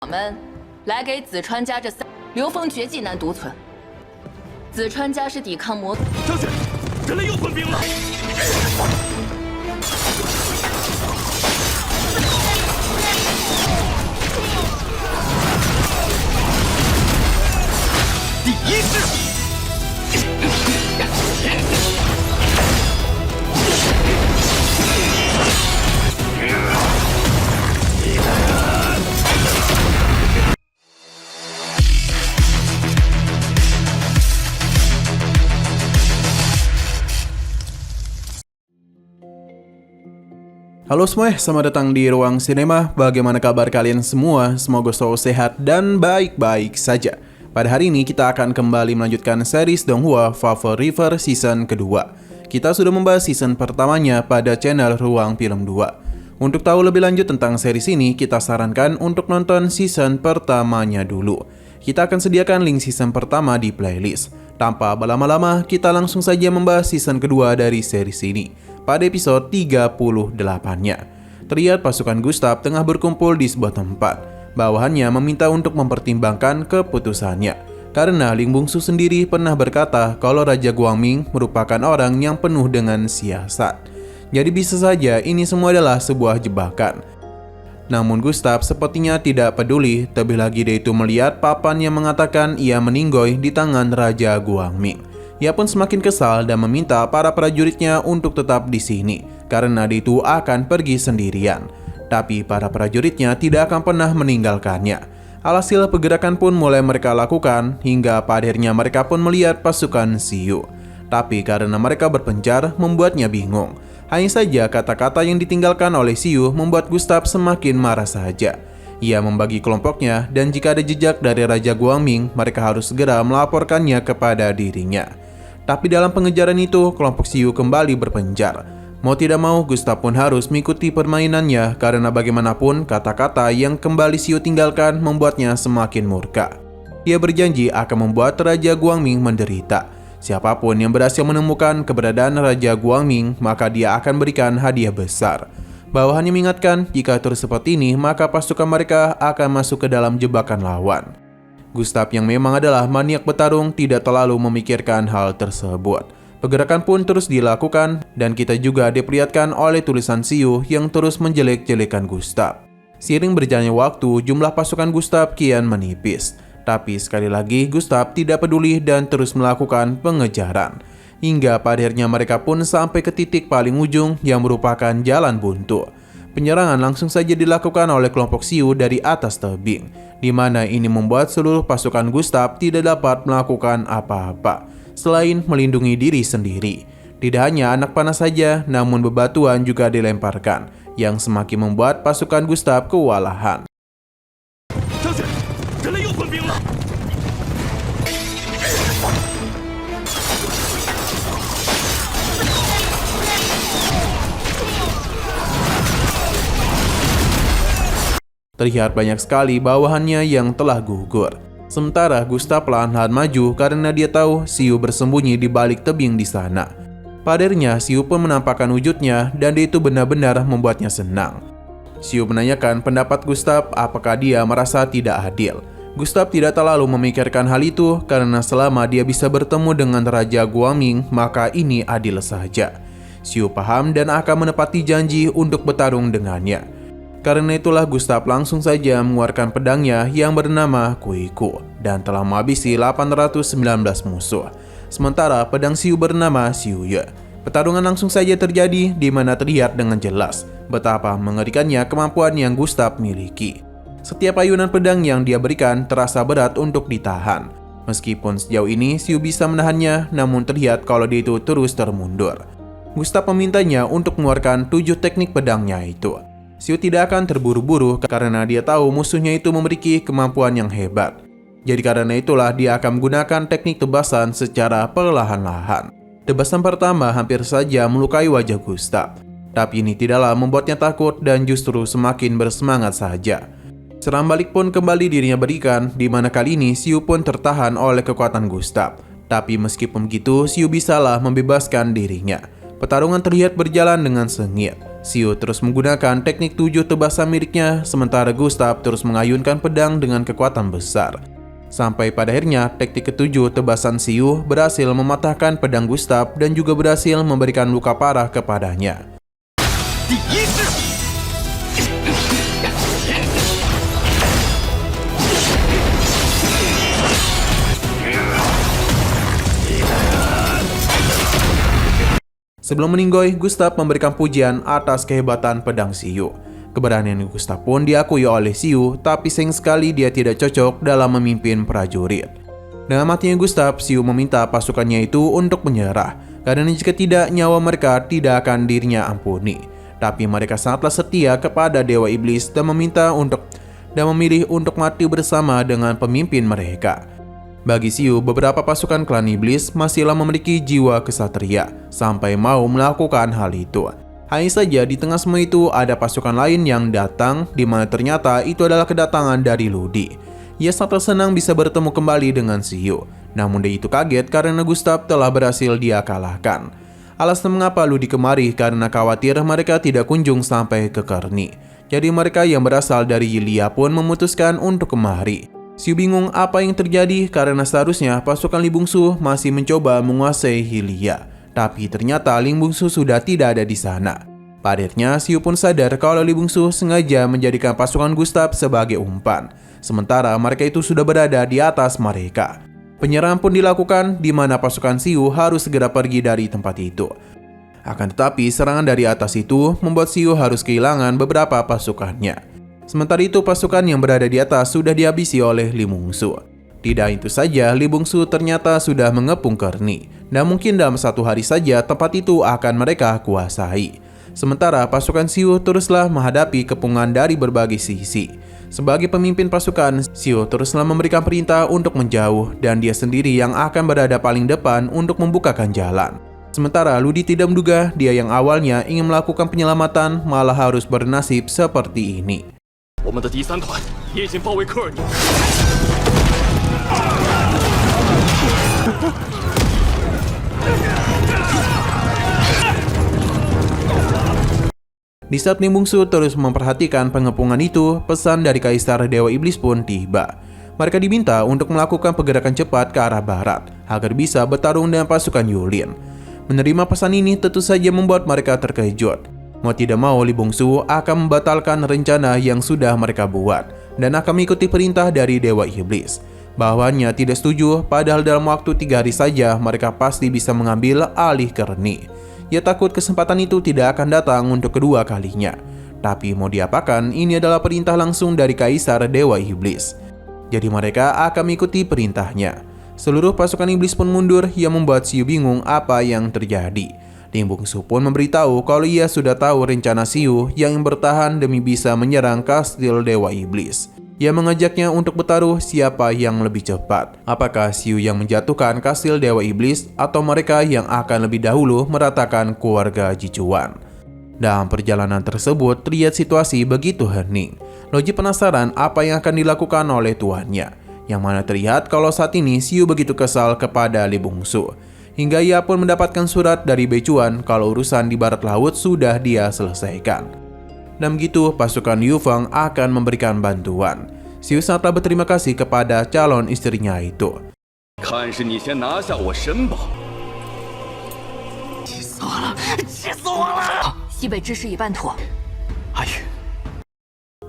我们来给紫川家这流风绝技难独存。紫川家是抵抗魔，将军，人类又吞兵了。第一式。 Halo semua, selamat datang di Ruang Sinema. Bagaimana kabar kalian semua? Semoga selalu sehat dan baik-baik saja. Pada hari ini kita akan kembali melanjutkan series Donghua Favor River season kedua. Kita sudah membahas season pertamanya pada channel Ruang Film 2. Untuk tahu lebih lanjut tentang series ini, kita sarankan untuk nonton season pertamanya dulu. Kita akan sediakan link season pertama di playlist. Tanpa berlama-lama, kita langsung saja membahas season kedua dari series ini. Pada episode 38-nya, terlihat pasukan Gustav tengah berkumpul di sebuah tempat. Bawahannya meminta untuk mempertimbangkan keputusannya. Karena Ling Bungsu sendiri pernah berkata kalau Raja Guangming merupakan orang yang penuh dengan siasat. Jadi bisa saja ini semua adalah sebuah jebakan. Namun Gustav sepertinya tidak peduli, terlebih lagi dia itu melihat papan yang mengatakan ia meninggoy di tangan Raja Guangming. Ia pun semakin kesal dan meminta para prajuritnya untuk tetap di sini karena dia itu akan pergi sendirian. Tapi para prajuritnya tidak akan pernah meninggalkannya. Alhasil pergerakan pun mulai mereka lakukan hingga pada akhirnya mereka pun melihat pasukan Xiu. Tapi karena mereka berpencar membuatnya bingung. Hanya saja kata-kata yang ditinggalkan oleh Xiu membuat Gustav semakin marah saja. Ia membagi kelompoknya dan jika ada jejak dari Raja Guangming, mereka harus segera melaporkannya kepada dirinya. Tapi dalam pengejaran itu, kelompok Xiu kembali berpencar. Mau tidak mau, Gustav pun harus mengikuti permainannya karena bagaimanapun kata-kata yang kembali Xiu tinggalkan membuatnya semakin murka. Ia berjanji akan membuat Raja Guangming menderita. Siapapun yang berhasil menemukan keberadaan Raja Guangming, maka dia akan berikan hadiah besar. Bawahannya mengingatkan, jika terus seperti ini, maka pasukan mereka akan masuk ke dalam jebakan lawan. Gustav yang memang adalah maniak bertarung tidak terlalu memikirkan hal tersebut. Pergerakan pun terus dilakukan dan kita juga diperlihatkan oleh tulisan Xiu yang terus menjelek-jelekan Gustav. Seiring berjalannya waktu, jumlah pasukan Gustav kian menipis. Tapi sekali lagi Gustav tidak peduli dan terus melakukan pengejaran. Hingga pada akhirnya mereka pun sampai ke titik paling ujung yang merupakan jalan buntu. Penyerangan langsung saja dilakukan oleh kelompok Xiu dari atas tebing, di mana ini membuat seluruh pasukan Gustav tidak dapat melakukan apa-apa selain melindungi diri sendiri. Tidak hanya anak panah saja, namun bebatuan juga dilemparkan, yang semakin membuat pasukan Gustav kewalahan. Terlihat banyak sekali bawahannya yang telah gugur. Sementara Gustav perlahan-lahan maju karena dia tahu Xiu bersembunyi di balik tebing di sana. Pada akhirnya Xiu pun menampakkan wujudnya dan dia itu benar-benar membuatnya senang. Xiu menanyakan pendapat Gustav apakah dia merasa tidak adil. Gustav tidak terlalu memikirkan hal itu karena selama dia bisa bertemu dengan Raja Guangming maka ini adil saja. Xiu paham dan akan menepati janji untuk bertarung dengannya. Karena itulah Gustav langsung saja mengeluarkan pedangnya yang bernama Kuiku dan telah menghabisi 819 musuh. Sementara pedang Xiu bernama Xiuye. Pertarungan langsung saja terjadi di mana terlihat dengan jelas betapa mengerikannya kemampuan yang Gustav miliki. Setiap ayunan pedang yang dia berikan terasa berat untuk ditahan. Meskipun sejauh ini Xiu bisa menahannya, namun terlihat kalau dia itu terus termundur. Gustav memintanya untuk mengeluarkan 7 teknik pedangnya itu. Xiu tidak akan terburu-buru karena dia tahu musuhnya itu memiliki kemampuan yang hebat. Jadi karena itulah dia akan menggunakan teknik tebasan secara perlahan-lahan. Tebasan pertama hampir saja melukai wajah Gustav. Tapi ini tidaklah membuatnya takut dan justru semakin bersemangat saja. Serangan balik pun kembali dirinya berikan, di mana kali ini Xiu pun tertahan oleh kekuatan Gustav. Tapi meskipun begitu, Xiu bisalah membebaskan dirinya. Pertarungan terlihat berjalan dengan sengit. Xiu terus menggunakan teknik 7 tebasan miliknya, sementara Gustav terus mengayunkan pedang dengan kekuatan besar. Sampai pada akhirnya, teknik ke-7 tebasan Xiu berhasil mematahkan pedang Gustav dan juga berhasil memberikan luka parah kepadanya. Sebelum meninggoy, Gustav memberikan pujian atas kehebatan pedang Xiu. Keberanian Gustav pun diakui oleh Xiu, tapi sayang sekali dia tidak cocok dalam memimpin prajurit. Dengan matinya Gustav, Xiu meminta pasukannya itu untuk menyerah, karena jika tidak, nyawa mereka tidak akan dirinya ampuni. Tapi mereka sangatlah setia kepada Dewa Iblis dan memilih untuk mati bersama dengan pemimpin mereka. Bagi Xiu, beberapa pasukan klan iblis masihlah memiliki jiwa kesatria sampai mau melakukan hal itu. Hanya saja di tengah semua itu ada pasukan lain yang datang, di mana ternyata itu adalah kedatangan dari Ludi. Ia sangat senang bisa bertemu kembali dengan Xiu, namun dia itu kaget karena Gustav telah berhasil dia kalahkan. Alasan mengapa Ludi kemari karena khawatir mereka tidak kunjung sampai ke Kerni. Jadi mereka yang berasal dari Yilia pun memutuskan untuk kemari. Xiu bingung apa yang terjadi karena seharusnya pasukan Li Bungsu masih mencoba menguasai Yilia. Tapi ternyata Li Bungsu sudah tidak ada di sana. Pada akhirnya Xiu pun sadar kalau Li Bungsu sengaja menjadikan pasukan Gustav sebagai umpan. Sementara mereka itu sudah berada di atas mereka. Penyerangan pun dilakukan di mana pasukan Xiu harus segera pergi dari tempat itu. Akan tetapi serangan dari atas itu membuat Xiu harus kehilangan beberapa pasukannya. Sementara itu pasukan yang berada di atas sudah dihabisi oleh Li Bungsu. Tidak itu saja, Li Bungsu ternyata sudah mengepung Kerni, dan mungkin dalam satu hari saja tempat itu akan mereka kuasai. Sementara pasukan Xiu teruslah menghadapi kepungan dari berbagai sisi. Sebagai pemimpin pasukan, Xiu teruslah memberikan perintah untuk menjauh, dan dia sendiri yang akan berada paling depan untuk membukakan jalan. Sementara Ludi tidak menduga dia yang awalnya ingin melakukan penyelamatan malah harus bernasib seperti ini. 我们的第3团也已经包围科尔尼。 Di saat Li Bungsu terus memperhatikan pengepungan itu, pesan dari Kaisar Dewa Iblis pun tiba. Mereka diminta untuk melakukan pergerakan cepat ke arah barat, agar bisa bertarung dengan pasukan Yulin. Menerima pesan ini tentu saja membuat mereka terkejut. Mau tidak mau, Li Bungsu akan membatalkan rencana yang sudah mereka buat dan akan mengikuti perintah dari Dewa Iblis. Bahwanya tidak setuju, padahal dalam waktu 3 hari saja mereka pasti bisa mengambil alih Kerni. Ia takut kesempatan itu tidak akan datang untuk kedua kalinya. Tapi mau diapakan, ini adalah perintah langsung dari Kaisar Dewa Iblis. Jadi mereka akan mengikuti perintahnya. Seluruh pasukan iblis pun mundur yang membuat Xiu bingung apa yang terjadi. Li Bungsu pun memberitahu kalau ia sudah tahu rencana Xiu yang bertahan demi bisa menyerang kastil Dewa Iblis. Ia mengajaknya untuk bertaruh siapa yang lebih cepat. Apakah Xiu yang menjatuhkan kastil Dewa Iblis atau mereka yang akan lebih dahulu meratakan keluarga Jichuan. Dalam perjalanan tersebut terlihat situasi begitu hening. Loji penasaran apa yang akan dilakukan oleh tuannya. Yang mana terlihat kalau saat ini Xiu begitu kesal kepada Li Bungsu. Hingga ia pun mendapatkan surat dari Beicuan kalau urusan di barat laut sudah dia selesaikan. Dan begitu pasukan Yu Feng akan memberikan bantuan. Xiu sangatlah berterima kasih kepada calon istrinya itu. 看是你先拿下我神宝。气死我了！气死我了！西北之事已办妥。阿宇，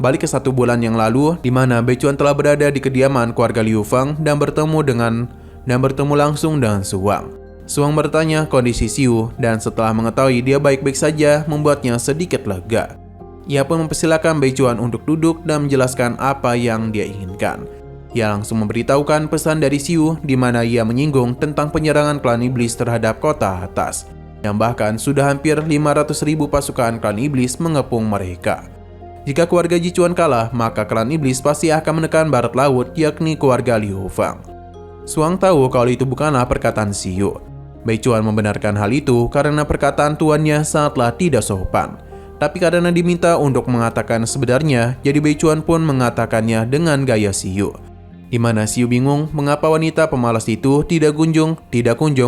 Balik ke 1 bulan yang lalu, di mana Beicuan telah berada di kediaman keluarga Liu Feng dan bertemu langsung dengan Suwang. Suwang bertanya kondisi Xiu dan setelah mengetahui dia baik-baik saja membuatnya sedikit lega. Ia pun mempersilakan Beicuan untuk duduk dan menjelaskan apa yang dia inginkan. Ia langsung memberitahukan pesan dari Xiu di mana ia menyinggung tentang penyerangan klan iblis terhadap kota atas, yang bahkan sudah hampir 500.000 pasukan klan iblis mengepung mereka. Jika keluarga Jichuan kalah, maka klan iblis pasti akan menekan barat laut, yakni keluarga Liu Feng. Suwang tahu kalau itu bukanlah perkataan Xiu. Beicuan membenarkan hal itu karena perkataan tuannya sangatlah tidak sopan. Tapi karena diminta untuk mengatakan sebenarnya, jadi Beicuan pun mengatakannya dengan gaya Xiu. Di mana Xiu bingung mengapa wanita pemalas itu tidak kunjung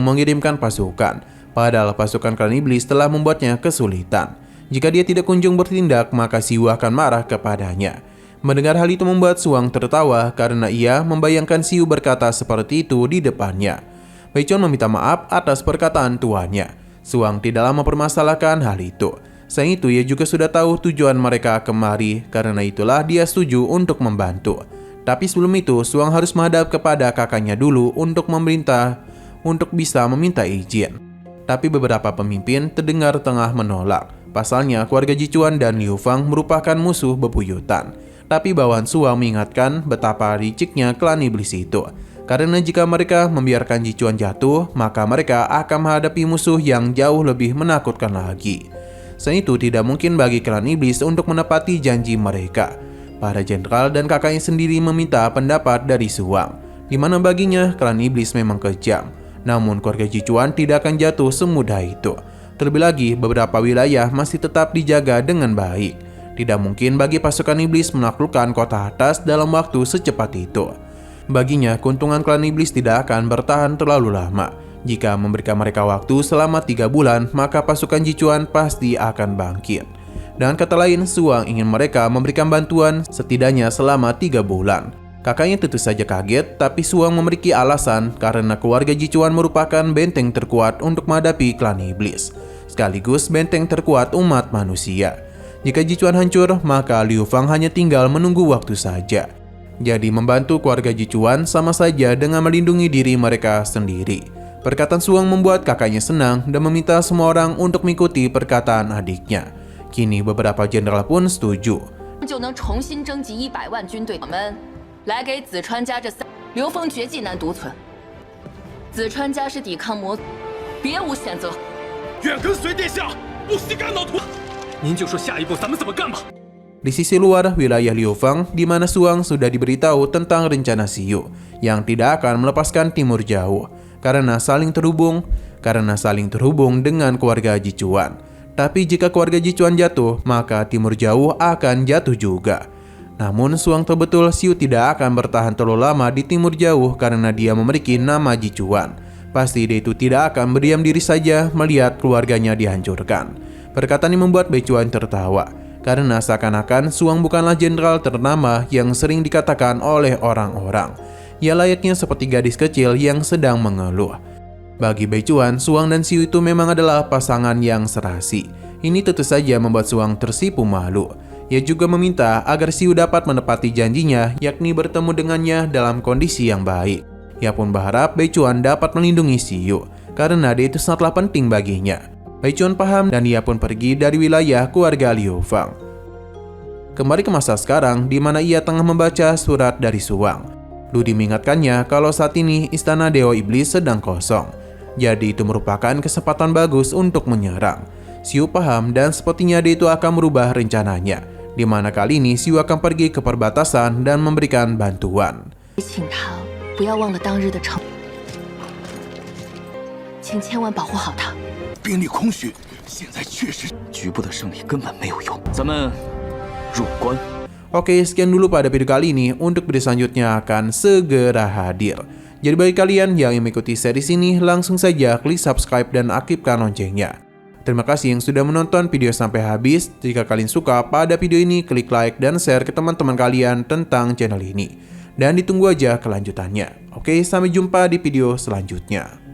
mengirimkan pasukan. Padahal pasukan klan iblis telah membuatnya kesulitan. Jika dia tidak kunjung bertindak, maka Xiu akan marah kepadanya. Mendengar hal itu membuat Suang tertawa karena ia membayangkan Xiu berkata seperti itu di depannya. Beichuan meminta maaf atas perkataan tuannya. Suang tidaklah mempermasalahkan hal itu. Selain itu, ia juga sudah tahu tujuan mereka kemari, karena itulah dia setuju untuk membantu. Tapi sebelum itu, Suang harus menghadap kepada kakaknya dulu untuk memerintah untuk bisa meminta izin. Tapi beberapa pemimpin terdengar tengah menolak. Pasalnya, keluarga Jichuan dan Liu Fang merupakan musuh bebuyutan. Tapi bawahan Suang mengingatkan betapa liciknya klan iblis itu. Karena jika mereka membiarkan Jichuan jatuh, maka mereka akan menghadapi musuh yang jauh lebih menakutkan lagi. Selain itu, tidak mungkin bagi klan iblis untuk menepati janji mereka. Para jenderal dan kakaknya sendiri meminta pendapat dari Suang, di mana baginya klan iblis memang kejam. Namun keluarga Jichuan tidak akan jatuh semudah itu. Terlebih lagi, beberapa wilayah masih tetap dijaga dengan baik. Tidak mungkin bagi pasukan iblis menaklukkan kota atas dalam waktu secepat itu. Baginya, keuntungan klan iblis tidak akan bertahan terlalu lama. Jika memberikan mereka waktu selama 3 bulan, maka pasukan Jichuan pasti akan bangkit. Dengan kata lain, Suang ingin mereka memberikan bantuan setidaknya selama 3 bulan. Kakaknya tentu saja kaget, tapi Suang memiliki alasan karena keluarga Jichuan merupakan benteng terkuat untuk menghadapi klan iblis, sekaligus benteng terkuat umat manusia. Jika Jichuan hancur, maka Liu Fang hanya tinggal menunggu waktu saja. Jadi membantu keluarga Jichuan sama saja dengan melindungi diri mereka sendiri. Perkataan Suang membuat kakaknya senang dan meminta semua orang untuk mengikuti perkataan adiknya. Kini beberapa jenderal pun setuju. 来给紫川家这3流风绝技难独存。紫川家是抵抗魔族，别无选择。愿跟随殿下，不惜肝脑涂。您就说下一步咱们怎么干吧。 Di sisi luar wilayah Liu Fang, di mana Suang sudah diberitahu tentang rencana Xiu yang tidak akan melepaskan Timur Jauh karena saling terhubung dengan keluarga Jichuan. Tapi jika keluarga Jichuan jatuh, maka Timur Jauh akan jatuh juga. Namun Suang tahu betul Xiu tidak akan bertahan terlalu lama di Timur Jauh karena dia memiliki nama Jichuan. Pasti dia itu tidak akan berdiam diri saja melihat keluarganya dihancurkan. Perkataan ini membuat Beichuan tertawa, karena seakan-akan Suang bukanlah jenderal ternama yang sering dikatakan oleh orang-orang. Ia layaknya seperti gadis kecil yang sedang mengeluh. Bagi Beichuan, Suang dan Xiu itu memang adalah pasangan yang serasi. Ini tentu saja membuat Suang tersipu malu. Ia juga meminta agar Xiu dapat menepati janjinya, yakni bertemu dengannya dalam kondisi yang baik. Ia pun berharap Beichuan dapat melindungi Xiu, karena dia itu sangatlah penting baginya. Beichuan paham dan ia pun pergi dari wilayah keluarga Liu Fang. Kembali ke masa sekarang, di mana ia tengah membaca surat dari Suang. Ludi mengingatkannya kalau saat ini istana Dewa Iblis sedang kosong. Jadi itu merupakan kesempatan bagus untuk menyerang. Xiu paham dan sepertinya dia itu akan merubah rencananya, di mana kali ini Xiu akan pergi ke perbatasan dan memberikan bantuan. 请他不要忘了当日的承诺，请千万保护好他。兵力空虚，现在确实局部的胜利根本没有用。咱们入关。 Oke, sekian dulu pada video kali ini. Untuk video selanjutnya akan segera hadir. Jadi bagi kalian yang mengikuti series ini, langsung saja klik subscribe dan aktifkan loncengnya. Terima kasih yang sudah menonton video sampai habis. Jika kalian suka pada video ini, klik like dan share ke teman-teman kalian tentang channel ini. Dan ditunggu aja kelanjutannya. Oke, sampai jumpa di video selanjutnya.